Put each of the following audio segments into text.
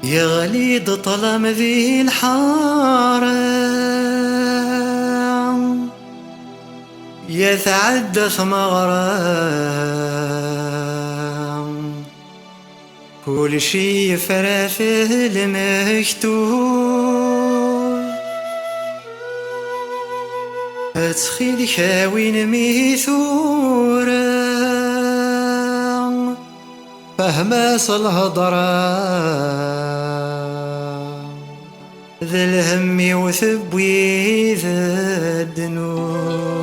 يا غليظ طلم ذي الحارة، يا تعدى ثمغرة، كل شي يفرى في المكتوب، اتخيل كاوين ميثورة فهماس الهضرة، ذا الهم وثبوي ذا الدنوب.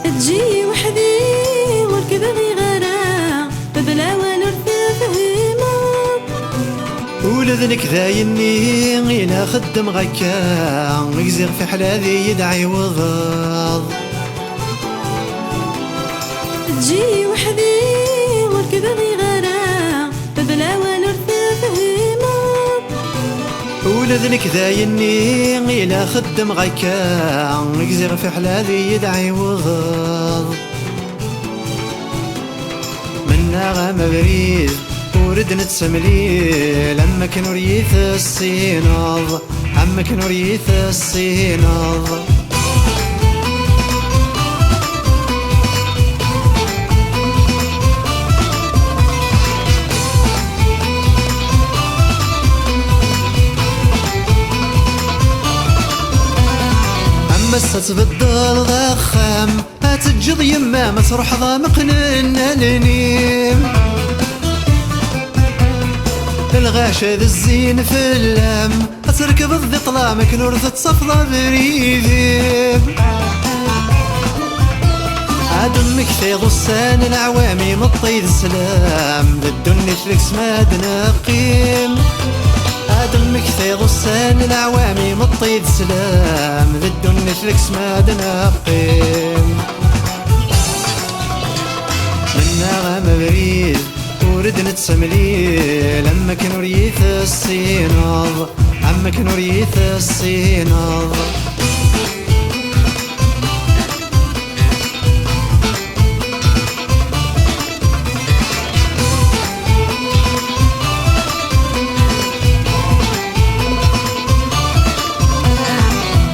تجي وحدي وركب غيرها ببلا ونرث فهيمة، ولذنك ذايني غينا خدم غكا يزيغ في حلاذي يدعي وضاض. تجي وحدي وركب غيرها ببلا ونرث فهيمة، ولذنك ذايني غينا خدم غكا يزيغ في حلاذي يدعي وضاض. منا غام بريد ورد نتسملي لما كانوا ريث الصيناض، عما كانوا ريث الصيناض. أما ستبدل ضخم هتجض يما مسروح ضامقنا النيم، الغاشة ذا الزين في اللم تركب الضي طلامك نور تتصفضى بريذيب. عاد امك في غصان العوامي مطيد السلام بالدنيا فلكس ما نقيم. عاد امك في غصان العوامي مطيد السلام بالدنيا فلكس ما نقيم. منا غام بريد ورد نتسملي لما كانوا ريث الصيناض، عما كانوا ريث الصيناض.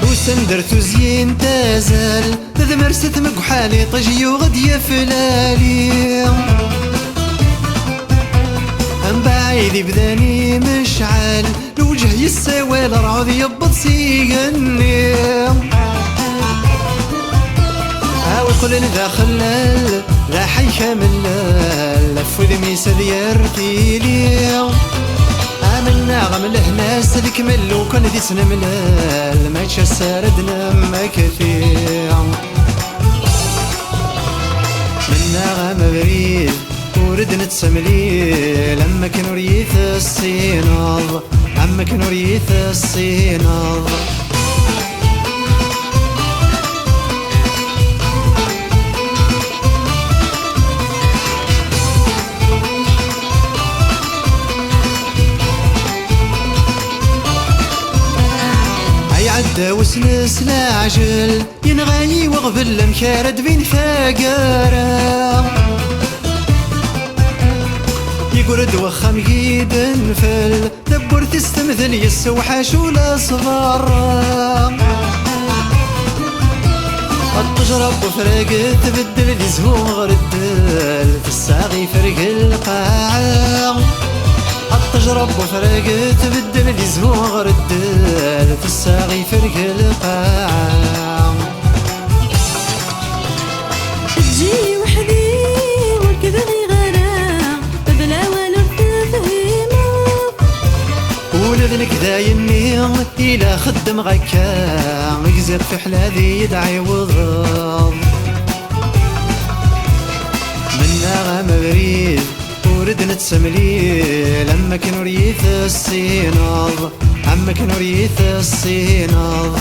وسندرت وزين تازال ذا مرست مقحالي طجي وغدية فلالي، بعيد بداني مشعل الوجه يساوي الرعود يبط سيقني. هاوي كل ذا خلال لا حي كامل لف ذميس ديارتيلي. آمنا غمل ناس الكمل وكان ذي سنملال ما يتشسردنا ما كثير. منا غام بريد ورد نتسملي لما كانوا ريث الصيناض، عما كانوا ريث الصيناض. اي عدى وسنس لا عجل ينغاي وغبل مكارد بين ثاقارة، يقرد وخم يد نفل دبر تستمثل يسوحاش ولا صغار. التجرب وفرق تبدل ذي زهور غردل في الساغي فرق القاعة. التجرب وفرق تبدل ذي زهور غردل في الساغي فرق القاعة. تجي وحدي وركب غيرها ببلا ونرث فهيمة، ولذنك ذايني إلا خدم غكا يزير في حلاذي يدعي وضاض. منا غام بريد ورد نتسملي لما كانوا ريث الصيناض، عما كانوا ريث الصيناض.